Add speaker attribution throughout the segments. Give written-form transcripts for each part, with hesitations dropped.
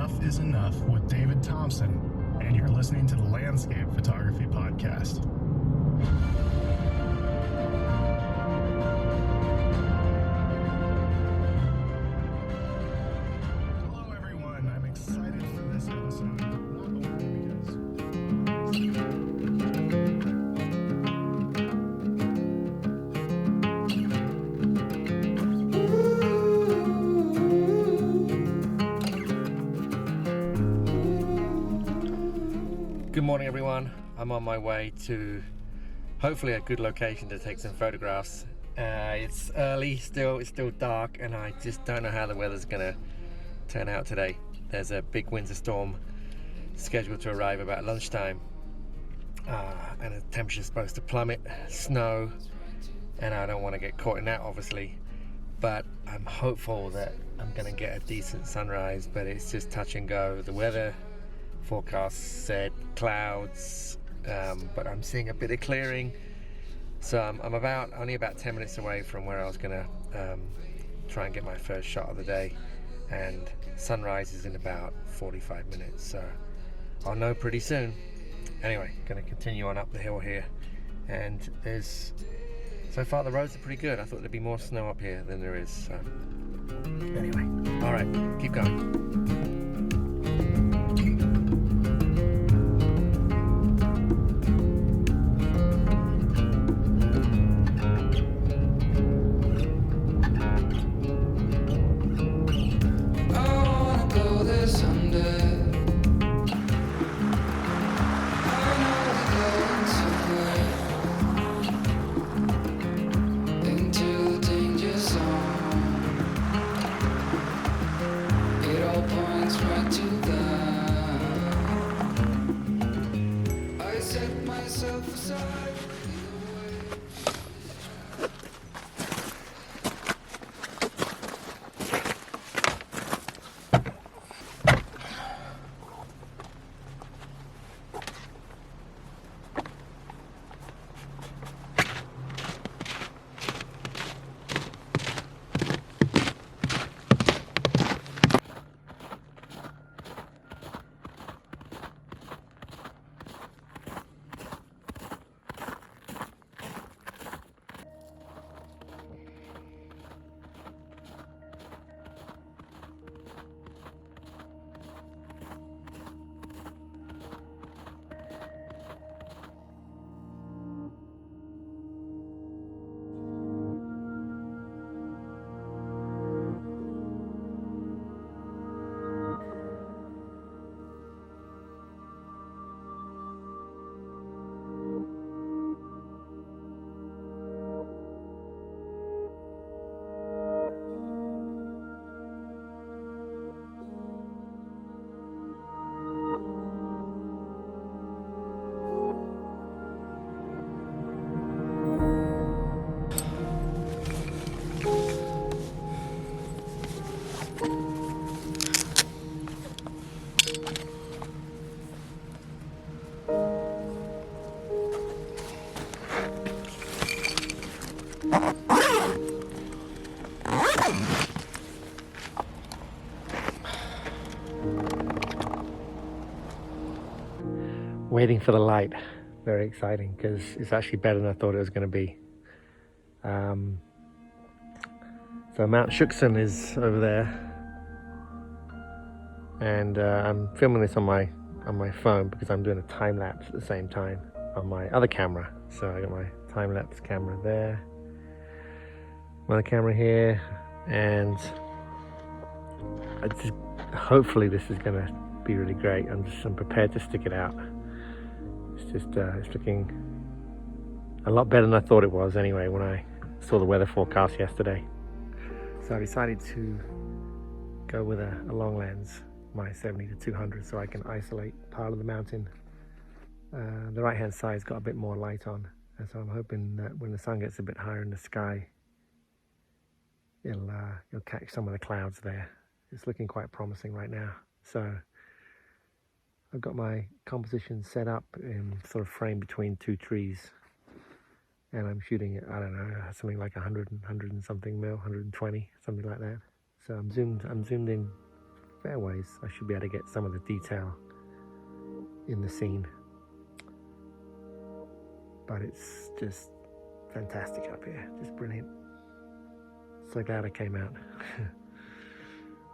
Speaker 1: Enough is Enough with David Thompson, and you're listening to the Landscape Photography Podcast. Hello everyone, I'm excited for this episode, not only because
Speaker 2: Good morning everyone, I'm on my way to hopefully a good location to take some photographs. It's early still, it's still dark, and I just don't know how the weather's gonna turn out today. There's a big winter storm scheduled to arrive about lunchtime, and the temperature's supposed to plummet, snow, and I don't want to get caught in that obviously, but I'm hopeful that I'm gonna get a decent sunrise, but it's just touch and go. The weather forecast said clouds, but I'm seeing a bit of clearing, so I'm only about 10 minutes away from where I was gonna try and get my first shot of the day, and sunrise is in about 45 minutes, so I'll know pretty soon. Anyway, gonna continue on up the hill here, and so far the roads are pretty good. I thought there'd be more snow up here than there is, so anyway, all right, keep going. Waiting for the light, very exciting because it's actually better than I thought it was going to be. So Mt Shuksan is over there, and I'm filming this on my phone because I'm doing a time lapse at the same time on my other camera. So I got my time lapse camera there, my camera here, and hopefully this is going to be really great. I'm prepared to stick it out. It's looking a lot better than I thought it was anyway when I saw the weather forecast yesterday. So I decided to go with a long lens, my 70-200, so I can isolate part of the mountain. The right hand side's got a bit more light on, and so I'm hoping that when the sun gets a bit higher in the sky, it'll catch some of the clouds there. It's looking quite promising right now. So I've got my composition set up in sort of frame between two trees, and I'm shooting at, I don't know, something like 100 and something mil, 120, something like that. So I'm zoomed in fairways, I should be able to get some of the detail in the scene. But it's just fantastic up here, just brilliant. So glad I came out.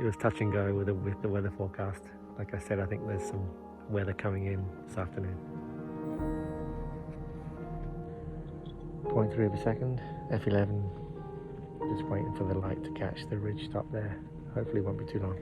Speaker 2: It was touch and go with the weather forecast. Like I said, I think there's some weather coming in this afternoon. 0.3 of a second, F11. Just waiting for the light to catch the ridge top there. Hopefully it won't be too long.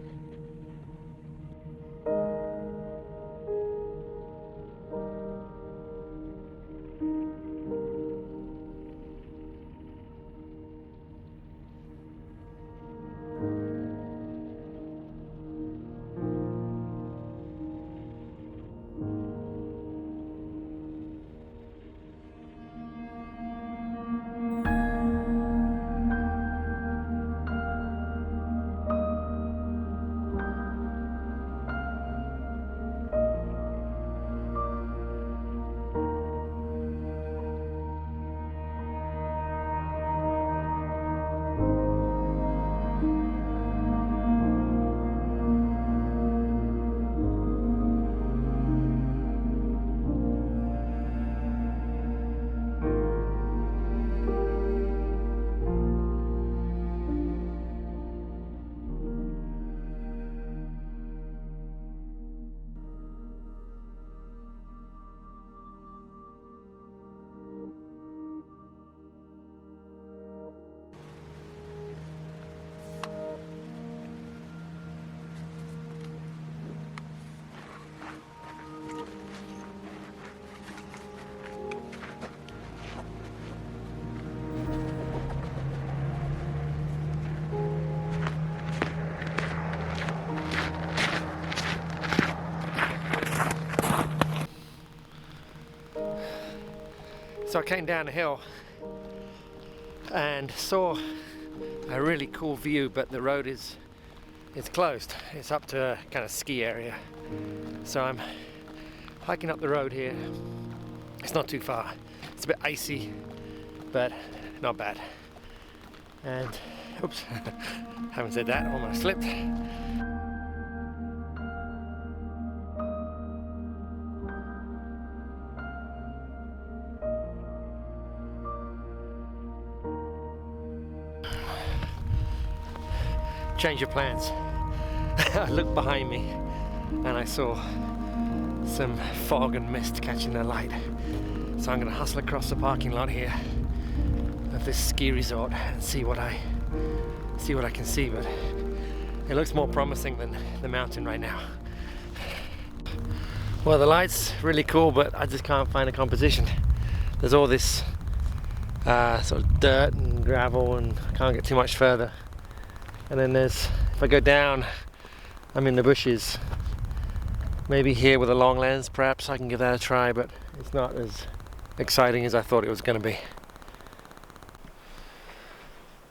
Speaker 2: So I came down the hill and saw a really cool view, but the road is closed. It's up to a kind of ski area. So I'm hiking up the road here. It's not too far. It's a bit icy, but not bad. And oops, haven't said that, almost slipped. Change of plans. I looked behind me and I saw some fog and mist catching the light. So I'm going to hustle across the parking lot here of this ski resort and see what I can see, but it looks more promising than the mountain right now. Well, the light's really cool, but I just can't find a composition. There's all this sort of dirt and gravel and I can't get too much further. And then there's, if I go down, I'm in the bushes. Maybe here with a long lens, perhaps I can give that a try, but it's not as exciting as I thought it was going to be.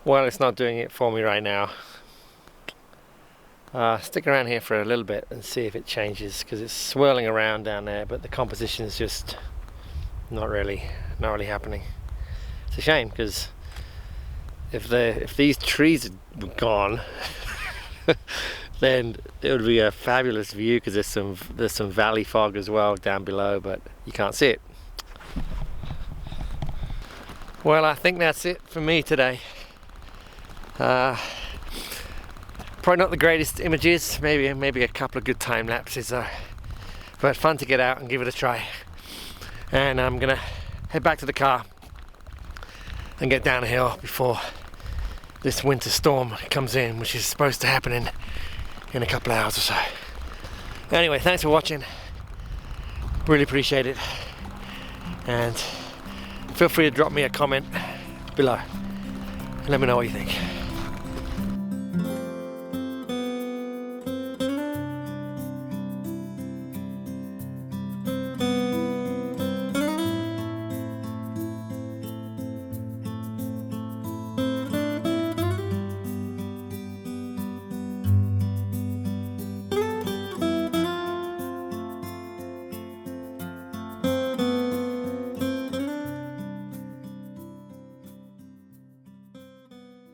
Speaker 2: Well, it's not doing it for me right now. Stick around here for a little bit and see if it changes, because it's swirling around down there, but the composition is just not really happening. It's a shame, because if these trees were gone, then it would be a fabulous view, because there's some valley fog as well down below, but you can't see it. Well, I think that's it for me today. Probably not the greatest images, maybe a couple of good time lapses, but fun to get out and give it a try. And I'm gonna head back to the car and get down the hill before this winter storm comes in, which is supposed to happen in a couple of hours or so. Anyway, thanks for watching. Really appreciate it. And feel free to drop me a comment below and let me know what you think.